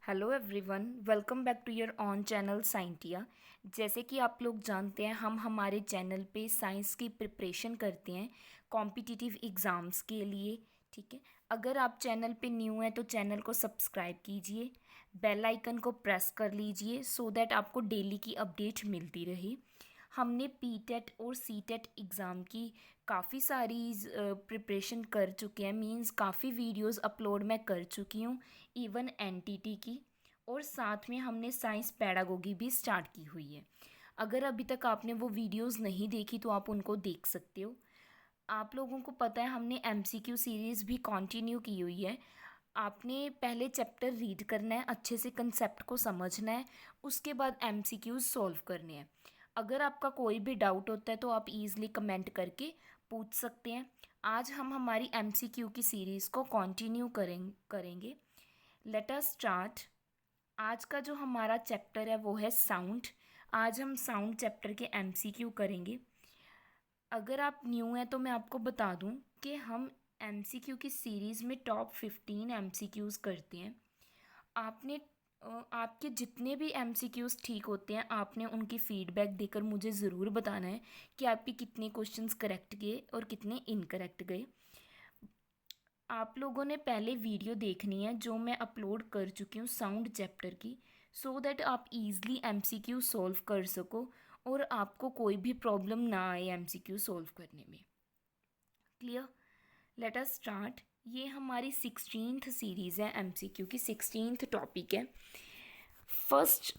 Hello everyone, welcome back to your own channel Scientia. जैसे कि आप लोग जानते हैं, हम हमारे चैनल पे साइंस की प्रिपरेशन करते हैं कॉम्पिटिटिव एग्ज़ाम्स के लिए। ठीक है, अगर आप चैनल पे न्यू हैं तो चैनल को सब्सक्राइब कीजिए, बेल आइकन को प्रेस कर लीजिए सो दैट आपको डेली की अपडेट मिलती रहे। हमने पीटेट और सीटेट एग्ज़ाम की काफ़ी सारी प्रिपरेशन कर चुके हैं, मींस काफ़ी वीडियोस अपलोड मैं कर चुकी हूँ, इवन एनटीटी की। और साथ में हमने साइंस पैडागोगी भी स्टार्ट की हुई है। अगर अभी तक आपने वो वीडियोस नहीं देखी तो आप उनको देख सकते हो। आप लोगों को पता है हमने एमसीक्यू सीरीज़ भी कंटिन्यू की हुई है। आपने पहले चैप्टर रीड करना है, अच्छे से कंसेप्ट को समझना है, उसके बाद एमसीक्यूज सॉल्व करने हैं। अगर आपका कोई भी डाउट होता है तो आप ईज़िली कमेंट करके पूछ सकते हैं। आज हम हमारी एमसीक्यू की सीरीज़ को कंटिन्यू करेंगे। Let us start. आज का जो हमारा चैप्टर है वो है साउंड। आज हम साउंड चैप्टर के एमसीक्यू करेंगे। अगर आप न्यू हैं तो मैं आपको बता दूं कि हम एमसीक्यू की सीरीज़ में टॉप 15 एमसीक्यूज़ करते हैं। आपने आपके जितने भी एमसीक्यूज़ ठीक होते हैं, आपने उनकी फ़ीडबैक देकर मुझे ज़रूर बताना है कि आपके कितने क्वेश्चंस करेक्ट गए और कितने इनकरेक्ट गए। आप लोगों ने पहले वीडियो देखनी है जो मैं अपलोड कर चुकी हूँ साउंड चैप्टर की, सो दैट आप इजीली एमसीक्यू सॉल्व कर सको और आपको कोई भी प्रॉब्लम ना आए एमसीक्यू सॉल्व करने में। क्लियर? Let us start. ये हमारी 16th सीरीज़ है, एमसीक्यू की 16th टॉपिक है। फर्स्ट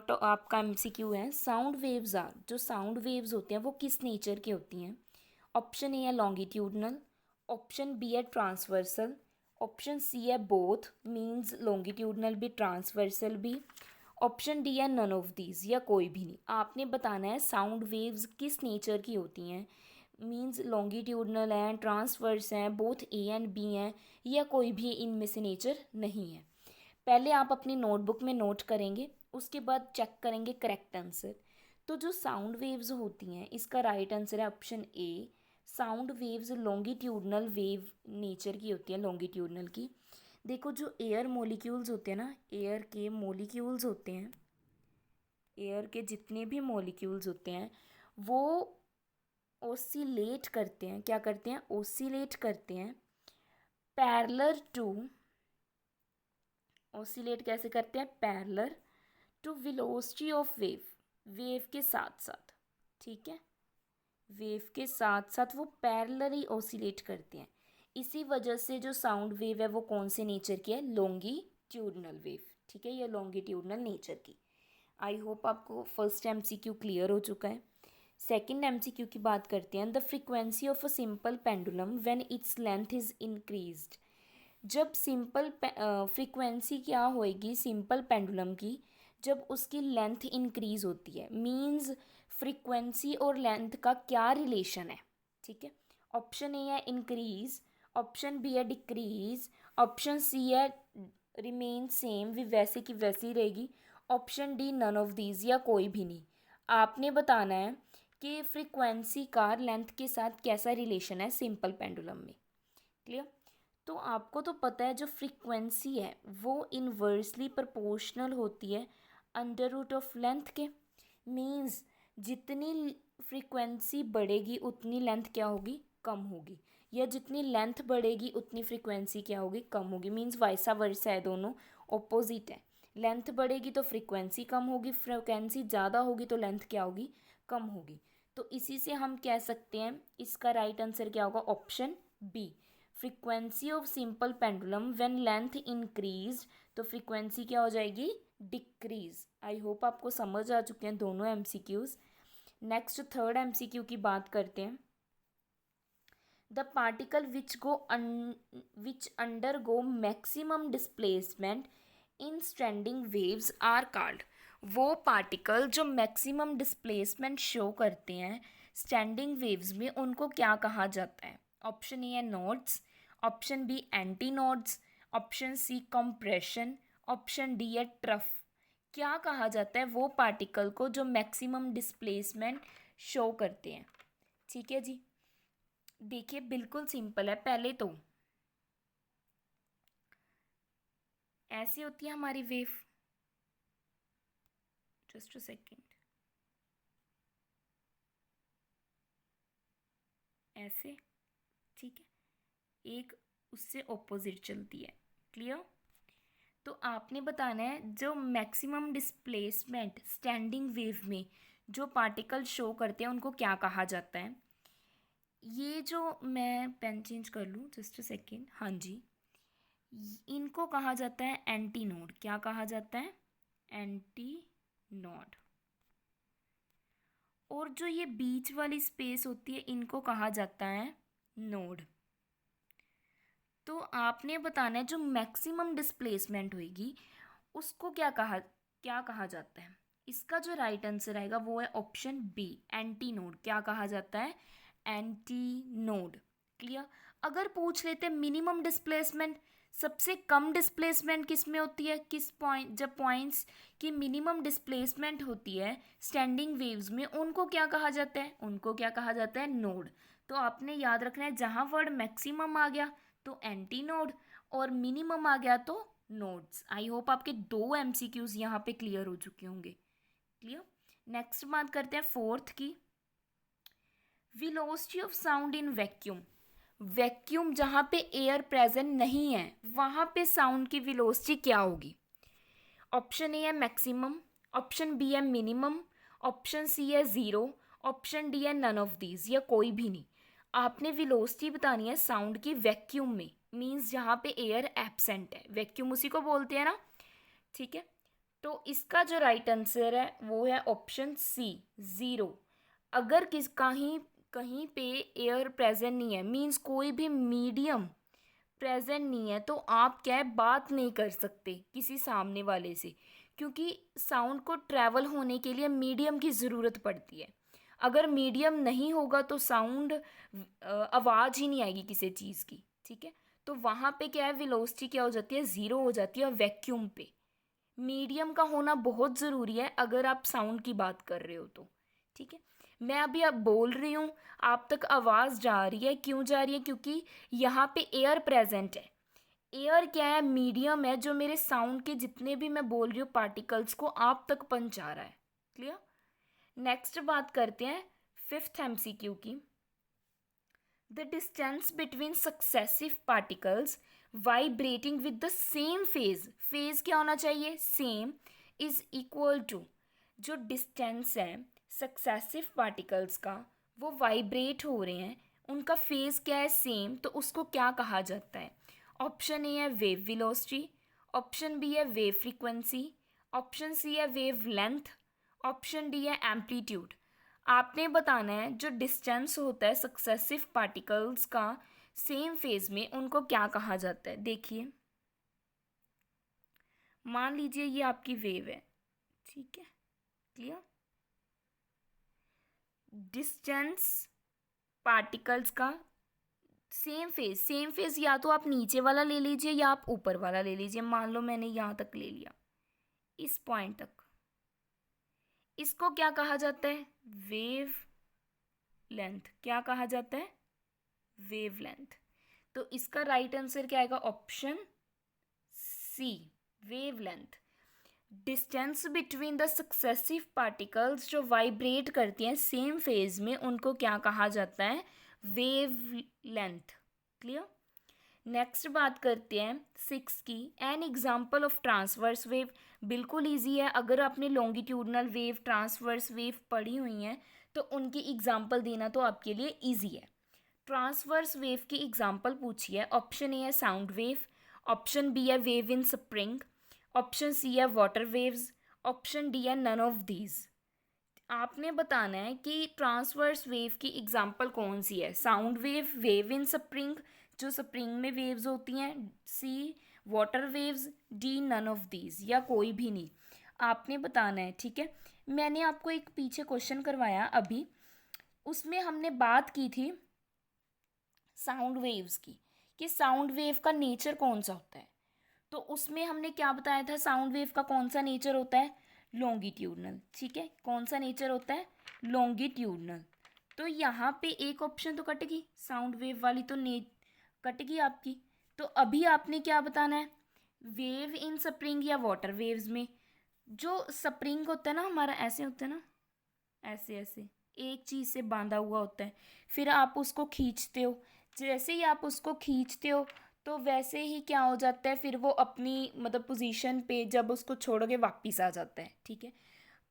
तो आपका एमसीक्यू है, साउंड वेव्स आर, जो साउंड वेव्स होते हैं वो किस नेचर के होती हैं। ऑप्शन ए है लॉन्गिट्यूडनल, ऑप्शन बी है ट्रांसवर्सल, ऑप्शन सी है बोथ, मींस लॉन्गिट्यूडनल भी ट्रांसवर्सल भी, ऑप्शन डी है नन ऑफ दीज, या कोई भी नहीं। आपने बताना है साउंड वेव्स किस नेचर की होती हैं, मींस लॉन्गिट्यूडनल हैं, ट्रांसवर्स हैं, बोथ ए एंड बी हैं, या कोई भी इनमें से नेचर नहीं है। पहले आप अपनी नोटबुक में नोट करेंगे, उसके बाद चेक करेंगे करेक्ट आंसर। तो जो साउंड वेव्स होती हैं, इसका राइट आंसर है ऑप्शन ए। Sound waves longitudinal wave nature की होती हैं, लॉन्गिट्यूडनल की। देखो, जो एयर मोलिक्यूल्स होते हैं ना, एयर के मोलिक्यूल्स होते हैं, एयर के जितने भी मोलिक्यूल्स होते हैं वो ओसिलेट करते हैं। क्या करते हैं? ओसिलेट करते हैं पैरेलल टू, ओसिलेट कैसे करते हैं? Parallel to velocity of wave, wave के साथ साथ। ठीक है, वेव के साथ साथ वो पैरेलली ओसिलेट करते हैं। इसी वजह से जो साउंड वेव है वो कौन से नेचर की है? Longitudinal wave. ठीक है, ये लॉन्गिट्यूडनल नेचर की। आई होप आपको फर्स्ट एमसीक्यू क्लियर हो चुका है। सेकंड एमसीक्यू की बात करते हैं। The frequency of a simple pendulum when its length is increased. जब सिंपल फ्रीक्वेंसी क्या होएगी सिंपल पेंडुलम की, जब उसकी लेंथ इंक्रीज होती है, मींस फ्रीक्वेंसी और लेंथ का क्या रिलेशन है। ठीक है, ऑप्शन ए है इंक्रीज, ऑप्शन बी है डिक्रीज, ऑप्शन सी है रिमेन सेम, भी वैसे की वैसी रहेगी, option D none of these, या कोई भी नहीं। आपने बताना है कि फ्रीक्वेंसी का लेंथ के साथ कैसा रिलेशन है सिंपल पेंडुलम में। क्लियर? तो आपको तो पता है जो फ्रीक्वेंसी है वो इन्वर्सली प्रोपोर्शनल होती है अंडर रूट ऑफ लेंथ के। मींस जितनी फ्रीक्वेंसी बढ़ेगी उतनी लेंथ क्या होगी? कम होगी, या जितनी लेंथ बढ़ेगी उतनी फ्रीक्वेंसी क्या होगी? कम होगी। मींस वाइसा वर्सा है, दोनों ऑपोजिट है। लेंथ बढ़ेगी तो फ्रीक्वेंसी कम होगी, फ्रीक्वेंसी ज़्यादा होगी तो लेंथ क्या होगी? कम होगी। तो इसी से हम कह सकते हैं इसका राइट आंसर क्या होगा? Option B. Frequency of simple pendulum when length increase, तो फ्रीक्वेंसी क्या हो जाएगी? डिक्रीज। आई होप आपको समझ आ चुके हैं दोनों एमसीक्यूज। नेक्स्ट थर्ड एमसीक्यू की बात करते हैं। The particle which undergo maximum displacement in standing waves are called. वो पार्टिकल जो मैक्सिमम डिस्प्लेसमेंट शो करते हैं स्टैंडिंग वेव्स में, उनको क्या कहा जाता है? ऑप्शन ए है nodes, option B anti nodes, option C compression, option D है ट्रफ। क्या कहा जाता है वो पार्टिकल को जो मैक्सिमम डिस्प्लेसमेंट शो करते हैं? ठीक है जी, देखिए बिल्कुल सिंपल है। पहले तो ऐसे होती है हमारी वेव, जस्ट अ सेकेंड, ऐसे, ठीक है, एक उससे ऑपोजिट चलती है। क्लियर? तो आपने बताना है जो मैक्सिमम डिस्प्लेसमेंट स्टैंडिंग वेव में जो पार्टिकल शो करते हैं उनको क्या कहा जाता है। ये जो, मैं पेन चेंज कर लूँ जस्ट अ सेकेंड, हाँ जी, इनको कहा जाता है एंटी नोड। क्या कहा जाता है? Anti node. और जो ये बीच वाली स्पेस होती है इनको कहा जाता है नोड। तो आपने बताना है जो मैक्सिमम डिस्प्लेसमेंट होगी उसको क्या कहा जाता है। इसका जो राइट आंसर आएगा वो है ऑप्शन बी, एंटी नोड। क्या कहा जाता है? Anti node. क्लियर? अगर पूछ लेते मिनिमम डिस्प्लेसमेंट, सबसे कम डिस्प्लेसमेंट किस में होती है, किस पॉइंट, जब पॉइंट्स की मिनिमम डिस्प्लेसमेंट होती है स्टैंडिंग वेव्स में, उनको क्या कहा जाता है? उनको क्या कहा जाता है? नोड। तो आपने याद रखना है जहाँ वर्ड मैक्सिमम आ गया तो एंटी नोड और मिनिमम आ गया तो नोड्स। आई होप आपके 2 एमसीक्यूज यहाँ पे क्लियर हो चुके होंगे। क्लियर? नेक्स्ट बात करते हैं फोर्थ की, velocity of sound in vacuum. Vacuum जहाँ पे एयर प्रेजेंट नहीं है वहाँ पे साउंड की वेलोसिटी क्या होगी? ऑप्शन ए है मैक्सिमम, ऑप्शन बी है मिनिमम, ऑप्शन सी है ज़ीरो, ऑप्शन डी है नन ऑफ दीज, या कोई भी नहीं। आपने वेलोसिटी बतानी है साउंड की वैक्यूम में, मीन्स जहाँ पे एयर एब्सेंट है, वैक्यूम उसी को बोलते हैं ना। ठीक है, तो इसका जो राइट आंसर है वो है ऑप्शन सी, ज़ीरो। अगर कहीं कहीं पे एयर प्रेजेंट नहीं है, मीन्स कोई भी मीडियम प्रेजेंट नहीं है, तो आप क्या है बात नहीं कर सकते किसी सामने वाले से, क्योंकि साउंड को ट्रैवल होने के लिए मीडियम की ज़रूरत पड़ती है। अगर मीडियम नहीं होगा तो साउंड आवाज़ ही नहीं आएगी किसी चीज़ की। ठीक है, तो वहाँ पे क्या है, वेलोसिटी क्या हो जाती है? ज़ीरो हो जाती है वैक्यूम पे। मीडियम का होना बहुत ज़रूरी है अगर आप साउंड की बात कर रहे हो तो। ठीक है, मैं अभी अब बोल रही हूँ, आप तक आवाज़ जा रही है, क्यों जा रही है? क्योंकि यहाँ पे एयर प्रेजेंट है। एयर क्या है? मीडियम है जो मेरे साउंड के जितने भी मैं बोल रही हूँ पार्टिकल्स को आप तक पहुँचा रहा है। क्लियर? नेक्स्ट बात करते हैं फिफ्थ एमसीक्यू की, the distance between successive particles vibrating with the same phase, phase क्या होना चाहिए? सेम, इज इक्वल टू, जो डिस्टेंस है सक्सेसिव पार्टिकल्स का वो वाइब्रेट हो रहे हैं, उनका फेज क्या है? सेम, तो उसको क्या कहा जाता है? ऑप्शन ए है वेव वेलोसिटी, ऑप्शन बी है वेव फ्रीक्वेंसी, ऑप्शन सी है वेव लेंथ, ऑप्शन डी है एम्पलीट्यूड। आपने बताना है जो डिस्टेंस होता है सक्सेसिव पार्टिकल्स का सेम फेज में, उनको क्या कहा जाता है। देखिए, मान लीजिए ये आपकी वेव है, ठीक है, क्लियर, डिस्टेंस पार्टिकल्स का सेम फेज, सेम फेज या तो आप नीचे वाला ले लीजिए या आप ऊपर वाला ले लीजिए। मान लो मैंने यहाँ तक ले लिया, इस पॉइंट तक, इसको क्या कहा जाता है? Wavelength. क्या कहा जाता है? Wavelength. तो इसका राइट आंसर क्या आएगा? Option C, wavelength. Distance between the successive particles जो वाइब्रेट करती हैं सेम फेज में, उनको क्या कहा जाता है? Wave length. क्लियर? नेक्स्ट बात करते हैं सिक्स की, an example of transverse wave. बिल्कुल ईजी है, अगर आपने लॉन्गिट्यूडनल वेव, ट्रांसवर्स वेव पढ़ी हुई हैं तो उनकी एग्जाम्पल देना तो आपके लिए ईजी है। ट्रांसवर्स वेव की एग्जाम्पल पूछी है, ऑप्शन ए है साउंड वेव, ऑप्शन बी है wave in spring, option C है वाटर वेव्स, ऑप्शन डी है नन ऑफ दीज। आपने बताना है कि ट्रांसवर्स वेव की एग्जाम्पल कौन सी है? Sound wave, wave in spring, जो स्प्रिंग में वेव्स होती हैं, sea water waves, D none of these, या कोई भी नहीं। आपने बताना है। ठीक है, मैंने आपको एक पीछे क्वेश्चन करवाया अभी, उसमें हमने बात की थी साउंड वेव्स की, कि साउंड वेव का नेचर कौन सा होता है। तो उसमें हमने क्या बताया था? साउंड वेव का कौन सा नेचर होता है? लॉन्गिट्यूडनल। ठीक है, कौन सा नेचर होता है? लॉन्गिट्यूडनल। तो यहाँ पे एक ऑप्शन तो कटेगी, साउंड वेव वाली तो कटेगी आपकी। तो अभी आपने क्या बताना है? वेव इन स्प्रिंग या वाटर वेव्स में, जो स्प्रिंग होता है ना हमारा, ऐसे होता है ना, ऐसे ऐसे एक चीज़ से बांधा हुआ होता है, फिर आप उसको खींचते हो, जैसे ही आप उसको खींचते हो तो वैसे ही क्या हो जाता है, फिर वो अपनी मतलब पोजीशन पे जब उसको छोड़ोगे वापस आ जाता है, ठीक है।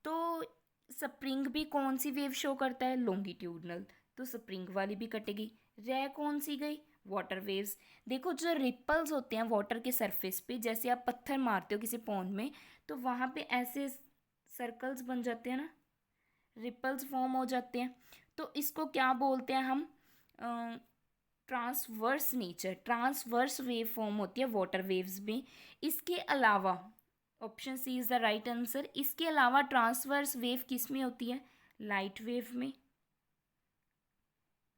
तो स्प्रिंग भी कौन सी वेव शो करता है, लॉन्गिट्यूडनल, तो स्प्रिंग वाली भी कटेगी। रह कौन सी गई, वाटर वेव्स। देखो जो रिपल्स होते हैं वाटर के सरफेस पे, जैसे आप पत्थर मारते हो किसी पॉन्ड में तो वहाँ पे ऐसे सर्कल्स बन जाते हैं ना, रिपल्स फॉर्म हो जाते हैं, तो इसको क्या बोलते हैं हम, transverse nature, transverse wave form होती है वाटर वेव्स में। इसके अलावा option C is the right answer. इसके अलावा ट्रांसवर्स वेव किस में होती है, लाइट वेव में,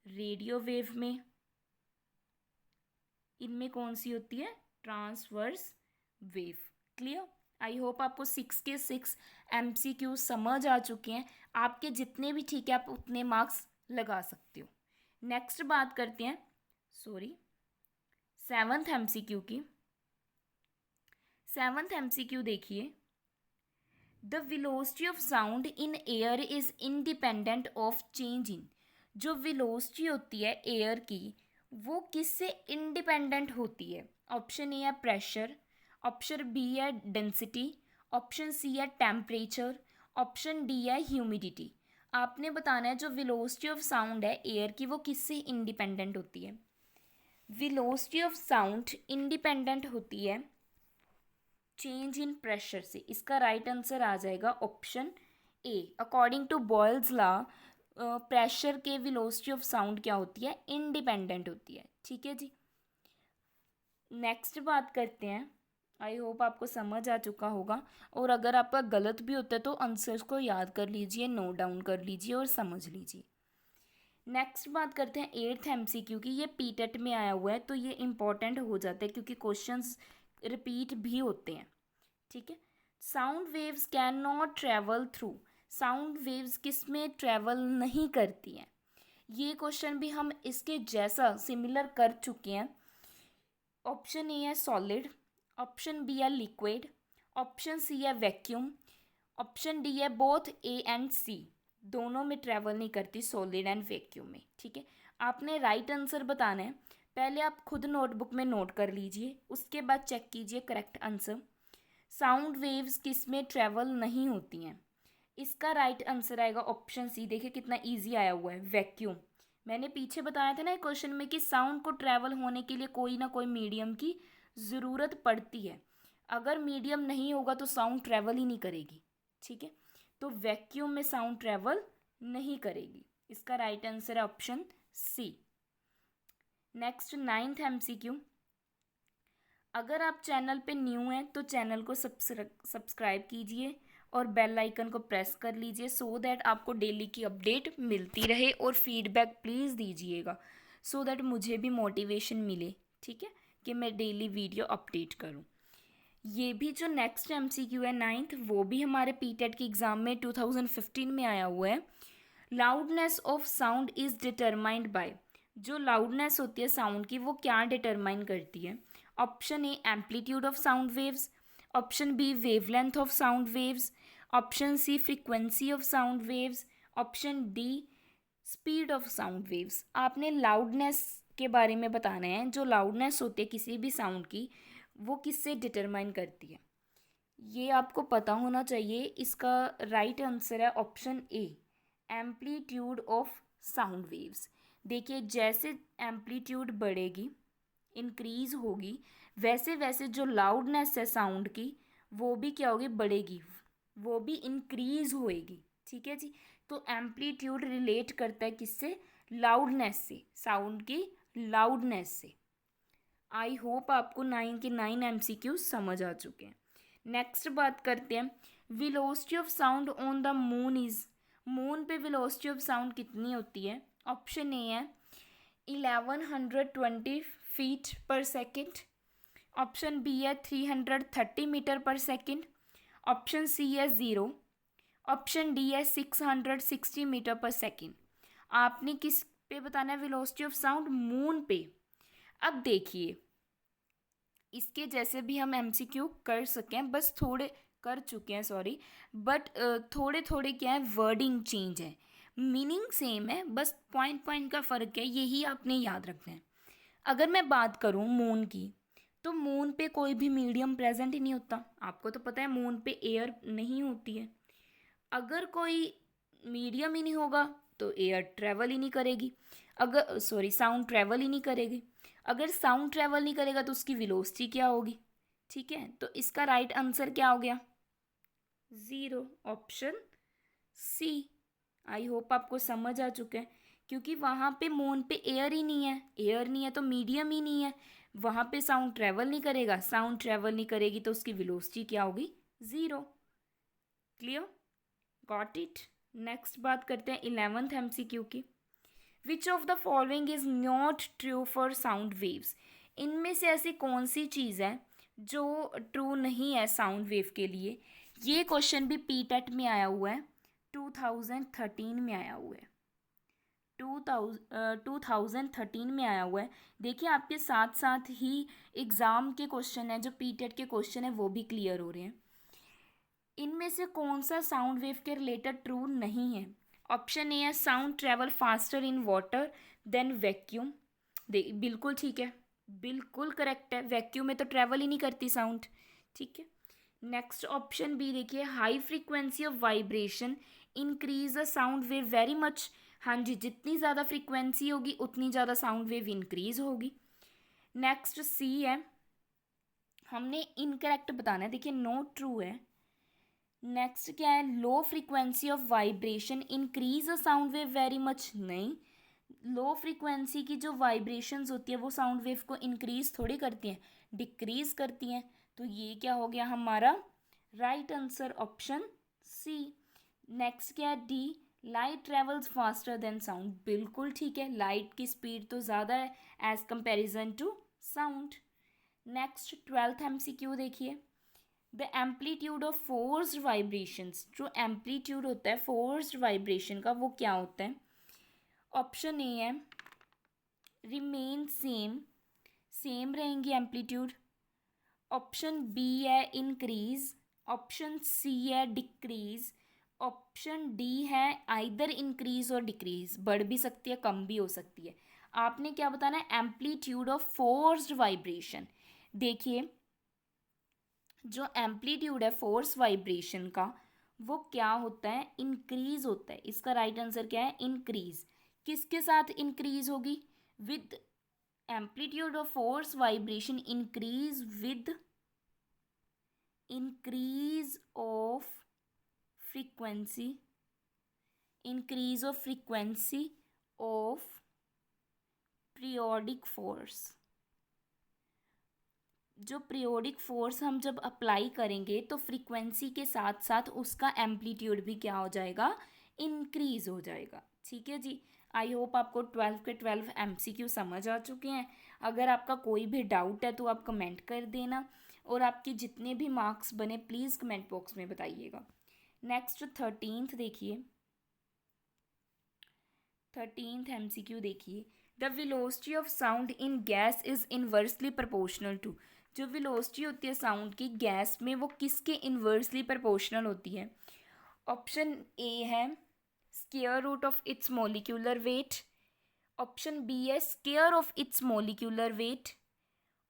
रेडियो वेव में, इनमें कौन सी होती है, transverse wave. Clear. I hope आपको 6 के 6 MCQ समझ आ चुके हैं। आपके जितने भी ठीक है आप उतने मार्क्स लगा सकते हो। नेक्स्ट बात करते हैं, सॉरी, 7th MCQ की। 7th MCQ देखिए, the velocity of sound in air is independent of change in. जो वेलोसिटी होती है एयर की वो किससे इंडिपेंडेंट होती है, ऑप्शन ए है प्रेशर, ऑप्शन बी है डेंसिटी, ऑप्शन सी है टेम्परेचर, ऑप्शन डी है ह्यूमिडिटी। आपने बताना है जो वेलोसिटी ऑफ साउंड है एयर की वो किससे इंडिपेंडेंट होती है। वेलोसिटी ऑफ साउंड इंडिपेंडेंट होती है चेंज इन प्रेशर से। इसका राइट आंसर आ जाएगा option A. According to Boyle's law pressure के वेलोसिटी ऑफ साउंड क्या होती है, इंडिपेंडेंट होती है, ठीक है जी। नेक्स्ट बात करते हैं, आई होप आपको समझ आ चुका होगा, और अगर आपका गलत भी होता है तो आंसर्स को याद कर लीजिए, नोट डाउन कर लीजिए और समझ लीजिए। नेक्स्ट बात करते हैं 8th MCQ की। ये पीटेट में आया हुआ है तो ये इंपॉर्टेंट हो जाता है क्योंकि क्वेश्चंस रिपीट भी होते हैं, ठीक है। Sound waves can not travel through, sound waves किस में ट्रेवल नहीं करती हैं। ये क्वेश्चन भी हम इसके जैसा सिमिलर कर चुके हैं। ऑप्शन ए है सॉलिड, ऑप्शन बी है लिक्विड, ऑप्शन सी है वैक्यूम, ऑप्शन डी है बोथ ए एंड सी। दोनों में ट्रेवल नहीं करती, सॉलिड एंड वैक्यूम में, ठीक है। आपने राइट आंसर बताना है, पहले आप खुद नोटबुक में नोट कर लीजिए, उसके बाद चेक कीजिए करेक्ट आंसर। साउंड वेव्स किस में ट्रेवल नहीं होती हैं, इसका राइट आंसर आएगा ऑप्शन सी। देखिए कितना इजी आया हुआ है, वैक्यूम। मैंने पीछे बताया था ना एक क्वेश्चन में कि साउंड को ट्रैवल होने के लिए कोई ना कोई मीडियम की ज़रूरत पड़ती है, अगर मीडियम नहीं होगा तो साउंड ट्रैवल ही नहीं करेगी, ठीक है। तो वैक्यूम में साउंड ट्रैवल नहीं करेगी, इसका राइट आंसर है option C. Next 9th MCQ। अगर आप चैनल पे न्यू हैं तो चैनल को सब्सक्राइब कीजिए और बेल आइकन को प्रेस कर लीजिए सो दैट आपको डेली की अपडेट मिलती रहे, और फीडबैक प्लीज़ दीजिएगा सो दैट मुझे भी मोटिवेशन मिले, ठीक है, कि मैं डेली वीडियो अपडेट करूं। ये भी जो नेक्स्ट MCQ है 9th, वो भी हमारे पीटेट के एग्ज़ाम में 2015 में आया हुआ है। Loudness of sound is determined by, जो लाउडनेस होती है साउंड की वो क्या डिटरमाइन करती है। Option A amplitude of sound waves, option B wavelength of sound waves, option C frequency of sound waves, option D speed of sound waves. आपने loudness के बारे में बताना है, जो लाउडनेस होती है किसी भी साउंड की वो किससे डिटरमाइन करती है, ये आपको पता होना चाहिए। इसका राइट आंसर है option A, amplitude of sound waves. देखिए जैसे एम्पलीट्यूड बढ़ेगी, इंक्रीज होगी, वैसे वैसे जो लाउडनेस है साउंड की वो भी क्या होगी, बढ़ेगी, वो भी इंक्रीज होएगी, ठीक है जी। तो एम्पलीट्यूड रिलेट करता है किससे, लाउडनेस से, साउंड की लाउडनेस से। आई होप आपको 9 के 9 MCQ समझ आ चुके हैं। नेक्स्ट बात करते हैं, velocity of sound on the moon is, moon पे वेलोसिटी ऑफ साउंड कितनी होती है। ऑप्शन ए है 1120 फीट पर सेकेंड, ऑप्शन बी है 330 मीटर पर सेकेंड, ऑप्शन सी है 0, ऑप्शन डी है 660 मीटर पर सेकेंड। आपने किस पे बताना है वेलोसिटी ऑफ साउंड, मून पे। अब देखिए इसके जैसे भी हम एमसीक्यू कर सकें, बस थोड़े कर चुके हैं सॉरी, बट थोड़े थोड़े क्या है, वर्डिंग चेंज है, मीनिंग सेम है, बस पॉइंट पॉइंट का फ़र्क है, यही आपने याद रखना है। अगर मैं बात करूँ मून की, तो मून पे कोई भी मीडियम प्रेजेंट ही नहीं होता, आपको तो पता है मून पे एयर नहीं होती है। अगर कोई मीडियम ही नहीं होगा तो एयर ट्रैवल ही नहीं करेगी, अगर सॉरी साउंड ट्रैवल ही नहीं करेगी, अगर साउंड ट्रैवल नहीं करेगा तो उसकी वेलोसिटी क्या होगी। ठीक है, तो इसका राइट आंसर क्या हो गया, zero, option C. I hope आपको समझ आ चुका है, क्योंकि वहाँ पे मून पे एयर ही नहीं है, एयर नहीं है तो मीडियम ही नहीं है, वहाँ पे साउंड ट्रैवल नहीं करेगा, साउंड ट्रैवल नहीं करेगी तो उसकी वेलोसिटी क्या होगी, zero. Clear, got it. Next बात करते हैं 11th एमसीक्यू की। Which of the following is not true for sound waves. इनमें से ऐसी कौन सी चीज़ है जो ट्रू नहीं है साउंड वेव के लिए। ये क्वेश्चन भी पीटेट में आया हुआ है, 2013 में आया हुआ है, 2013 में आया हुआ है। देखिए आपके साथ साथ ही एग्ज़ाम के क्वेश्चन है, जो पीटेट के क्वेश्चन है वो भी क्लियर हो रहे हैं। इनमें से कौन सा साउंड वेव के रिलेटेड ट्रू नहीं है। ऑप्शन ए है sound travel faster in water than vacuum. बिल्कुल ठीक है, बिल्कुल करेक्ट है, वैक्यूम में तो ट्रेवल ही नहीं करती साउंड। ठीक है, नेक्स्ट ऑप्शन बी देखिए, high frequency of vibration increase the sound wave very much. हाँ जी, जितनी ज़्यादा फ्रीक्वेंसी होगी उतनी ज़्यादा साउंड वेव इंक्रीज होगी। नेक्स्ट सी है, हमने इनकरेक्ट बताना है, देखिए नो ट्रू है। नेक्स्ट क्या है, low frequency of vibration increase a sound wave very much. नहीं, लो फ्रीक्वेंसी की जो वाइब्रेशंस होती है वो साउंड वेव को इंक्रीज थोड़ी करती हैं, डिक्रीज करती हैं। तो ये क्या हो गया हमारा right answer, option C. Next क्या है, D, light travels faster than sound. बिल्कुल ठीक है, लाइट की स्पीड तो ज़्यादा है as comparison to sound. Next 12th MCQ देखिए, the amplitude of forced vibrations. जो एम्पलीट्यूड होता है फोर्स्ड वाइब्रेशन का वो क्या होता है। ऑप्शन ए है रिमेन सेम, सेम रहेंगी एम्पलीट्यूड। ऑप्शन बी है इंक्रीज, ऑप्शन सी है डिक्रीज, ऑप्शन डी है आइदर इंक्रीज और डिक्रीज, बढ़ भी सकती है कम भी हो सकती है। आपने क्या बताना है, एम्पलीट्यूड ऑफ फोर्स्ड वाइब्रेशन। देखिए जो एम्पलीट्यूड है फोर्स वाइब्रेशन का वो क्या होता है, इंक्रीज होता है। इसका राइट आंसर क्या है, इंक्रीज। किसके साथ इंक्रीज होगी, with amplitude of force vibration increase with increase of frequency, increase of frequency of periodic force. जो पीरियोडिक फोर्स हम जब अप्लाई करेंगे तो फ्रीक्वेंसी के साथ साथ उसका एम्पलीट्यूड भी क्या हो जाएगा, इंक्रीज हो जाएगा। ठीक है जी, आई होप आपको 12 के 12 एमसीक्यू समझ आ चुके हैं। अगर आपका कोई भी डाउट है तो आप कमेंट कर देना, और आपके जितने भी मार्क्स बने प्लीज़ कमेंट बॉक्स में बताइएगा। नेक्स्ट 13th देखिए, 13th एमसीक्यू देखिए, the velocity of sound in gas is inversely proportional to. जो वेलोसिटी होती है साउंड की गैस में वो किसके इनवर्सली प्रोपोर्शनल होती है। ऑप्शन ए है square root of its molecular weight, option B है square of its molecular weight,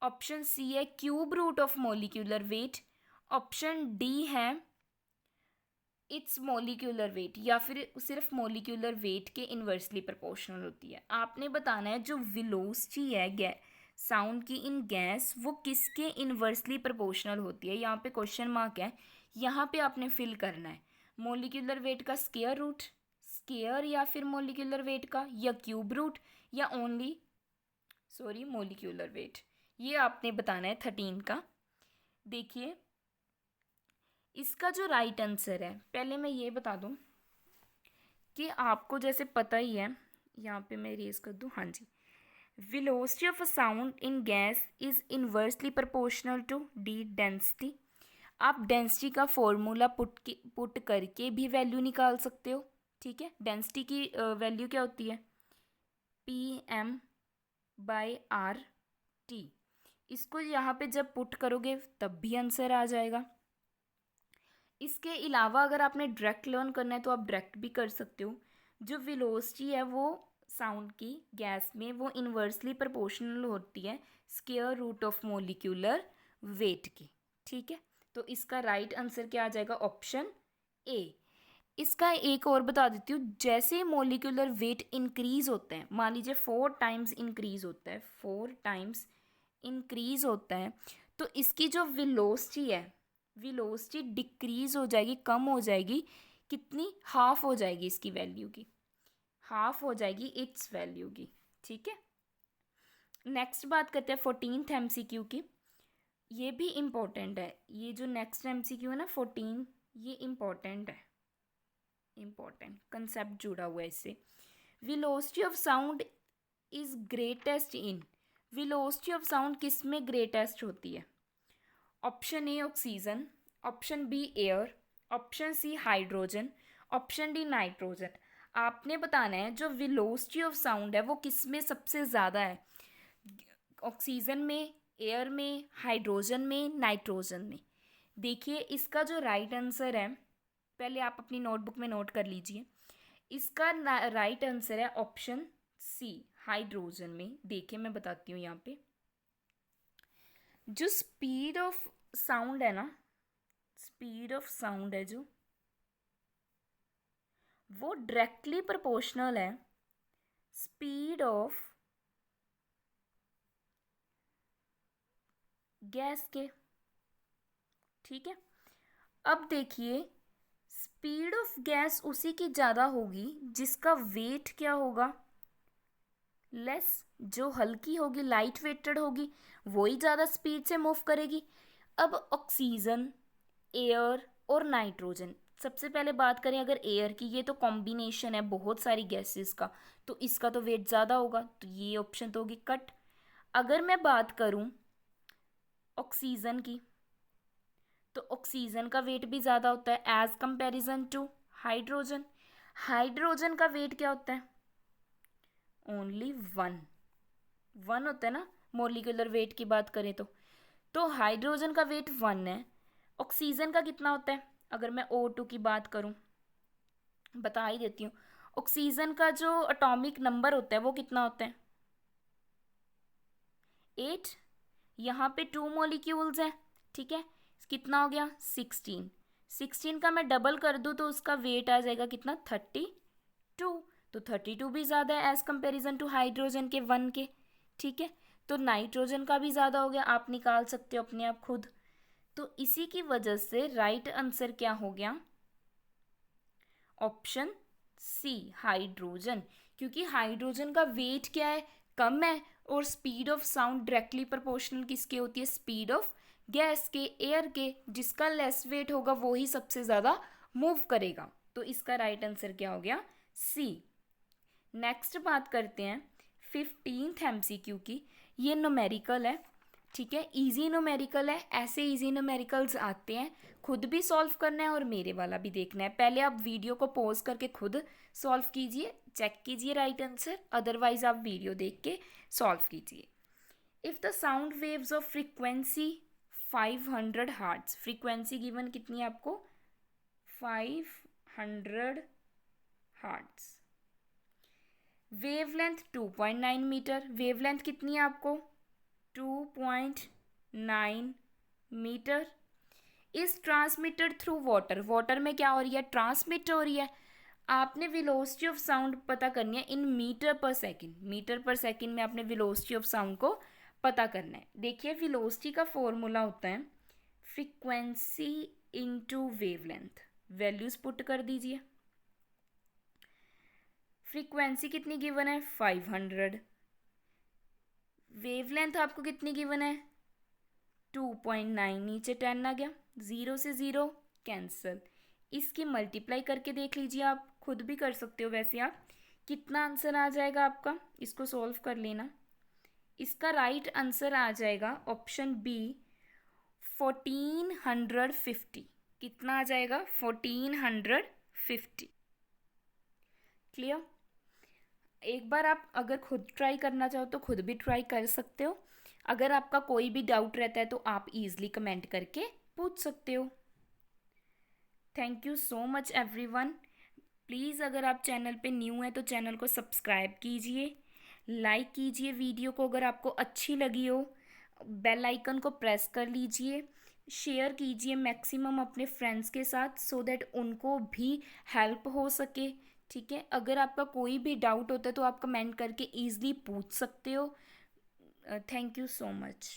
option C है cube root of molecular weight, option D है इट्स मोलिक्यूलर वेट, या फिर सिर्फ मोलिक्यूलर वेट के इन्वर्सली प्रोपोर्शनल होती है। आपने बताना है जो वेलोसिटी है साउंड की इन गैस वो किसके इन्वर्सली प्रोपोर्शनल होती है। यहाँ पे क्वेश्चन मार्क है, यहाँ पे आपने फिल करना है मोलिक्यूलर वेट का स्क्वायर रूट, स्क्वायर या फिर मोलिक्यूलर वेट का, या क्यूब रूट, या ओनली सॉरी मोलिक्यूलर वेट, ये आपने बताना है 13 का। देखिए इसका जो राइट आंसर है, पहले मैं ये बता दूं कि आपको जैसे पता ही है, यहाँ पे मैं रेज कर दूं, हाँ जी, velocity of a sound in gas is inversely proportional to the density. आप डेंसिटी का फॉर्मूला पुट करके भी वैल्यू निकाल सकते हो। ठीक है, डेंसिटी की वैल्यू क्या होती है, P M by R T. इसको यहाँ पे जब पुट करोगे तब भी आंसर आ जाएगा। इसके अलावा अगर आपने डायरेक्ट लर्न करना है तो आप डायरेक्ट भी कर सकते हो। जो वेलोसिटी है वो साउंड की गैस में वो इन्वर्सली प्रोपोर्शनल होती है square root of molecular weight की। ठीक है, तो इसका राइट आंसर क्या आ जाएगा? ऑप्शन ए। इसका एक और बता देती हूँ, जैसे मोलिकुलर वेट इंक्रीज होता है, मान लीजिए 4 टाइम्स इंक्रीज होता है, 4 टाइम्स इंक्रीज होता है, तो इसकी जो वेलोसिटी है, वेलोसिटी डिक्रीज हो जाएगी, कम हो जाएगी। कितनी? हाफ हो जाएगी इसकी वैल्यू की, हाफ हो जाएगी इट्स वैल्यू की। ठीक है, नेक्स्ट बात करते हैं 14th MCQ की। ये भी इम्पोर्टेंट है, ये जो नेक्स्ट MCQ है ना 14, ये इम्पोर्टेंट है, इम्पोर्टेंट कंसेप्ट जुड़ा हुआ है इससे। Velocity of sound is greatest in, velocity of sound किस में ग्रेटेस्ट होती है? Option A oxygen, option B air, option C hydrogen, option D nitrogen. आपने बताना है जो वेलोसिटी ऑफ साउंड है वो किस में सबसे ज़्यादा है, ऑक्सीजन में, एयर में, हाइड्रोजन में, नाइट्रोजन में। देखिए इसका जो राइट आंसर है, पहले आप अपनी नोटबुक में नोट कर लीजिए, इसका राइट आंसर है ऑप्शन सी हाइड्रोजन में। देखिए मैं बताती हूँ यहाँ पे, जो स्पीड ऑफ साउंड है ना, स्पीड ऑफ साउंड है जो, वो डायरेक्टली प्रोपोर्शनल है स्पीड ऑफ गैस के। ठीक है, अब देखिए स्पीड ऑफ गैस उसी की ज़्यादा होगी जिसका वेट क्या होगा? लेस। जो हल्की होगी, लाइट वेटेड होगी, वही ज़्यादा स्पीड से मूव करेगी। अब ऑक्सीजन, एयर और नाइट्रोजन, सबसे पहले बात करें अगर एयर की, ये तो कॉम्बिनेशन है बहुत सारी गैसेस का, तो इसका तो वेट ज़्यादा होगा, तो ये ऑप्शन तो होगी कट। अगर मैं बात करूं ऑक्सीजन की, तो ऑक्सीजन का वेट भी ज़्यादा होता है as comparison to hydrogen. Hydrogen का वेट क्या होता है? ओनली 1 होता है ना, मोलिकुलर वेट की बात करें तो हाइड्रोजन का वेट 1 है। ऑक्सीजन का कितना होता है? अगर मैं O2 की बात करूं, बता ही देती हूँ, ऑक्सीजन का जो एटॉमिक नंबर होता है वो कितना होता है? 8। यहाँ पे 2 मॉलिक्यूल्स हैं। ठीक है, कितना हो गया? 16। 16 का मैं डबल कर दूँ तो उसका वेट आ जाएगा कितना? 32। तो 32 भी ज़्यादा है एज कंपेरिजन टू हाइड्रोजन के 1 के। ठीक है, तो नाइट्रोजन का भी ज़्यादा हो गया, आप निकाल सकते हो अपने आप खुद। तो इसी की वजह से राइट आंसर क्या हो गया? ऑप्शन सी हाइड्रोजन, क्योंकि हाइड्रोजन का वेट क्या है? कम है, और speed of sound directly proportional किसके होती है? स्पीड ऑफ गैस के, एयर के। जिसका लेस वेट होगा वो ही सबसे ज़्यादा मूव करेगा। तो इसका राइट आंसर क्या हो गया? सी। नेक्स्ट बात करते हैं 15th MCQ की। ये न्यूमेरिकल है। ठीक है, इजी न्यूमेरिकल है, ऐसे इजी न्यूमेरिकल्स आते हैं, खुद भी सॉल्व करना है और मेरे वाला भी देखना है। पहले आप वीडियो को पॉज करके खुद सॉल्व कीजिए, चेक कीजिए राइट आंसर, अदरवाइज आप वीडियो देख के सॉल्व कीजिए। If the sound waves of frequency 500 hertz, frequency given कितनी है आपको? 500 हर्ट्ज। वेवलेंथ 2.9 मीटर, वेवलेंथ कितनी है आपको? 2.9 metre is transmitted through water. Water में क्या हो रही है? ट्रांसमिट हो रही है। आपने वेलोसिटी ऑफ साउंड पता करनी है इन मीटर पर सेकंड, मीटर पर सेकंड में आपने वेलोसिटी ऑफ साउंड को पता करना है। देखिए वेलोसिटी का फॉर्मूला होता है frequency into wavelength. Values put कर दीजिए। फ्रीक्वेंसी कितनी गिवन है? 500। वेवलेंथ आपको कितनी गिवन है? 2.9, नीचे 10 आ गया, 0 से 0 कैंसिल। इसकी मल्टीप्लाई करके देख लीजिए, आप खुद भी कर सकते हो वैसे आप। कितना आंसर आ जाएगा आपका? इसको सॉल्व कर लेना। इसका राइट आंसर आ जाएगा ऑप्शन बी 1450। कितना आ जाएगा? 1450। क्लियर? एक बार आप अगर खुद ट्राई करना चाहो तो खुद भी ट्राई कर सकते हो। अगर आपका कोई भी डाउट रहता है तो आप ईज़िली कमेंट करके पूछ सकते हो। Thank you so much everyone. Please अगर आप चैनल पे न्यू हैं तो चैनल को सब्सक्राइब कीजिए, लाइक कीजिए वीडियो को अगर आपको अच्छी लगी हो, बेल आइकन को प्रेस कर लीजिए, शेयर कीजिए मैक्सिमम अपने फ्रेंड्स के साथ सो दैट उनको भी हेल्प हो सके। ठीक है, अगर आपका कोई भी डाउट होता है तो आप कमेंट करके ईजिली पूछ सकते हो। Thank you so much.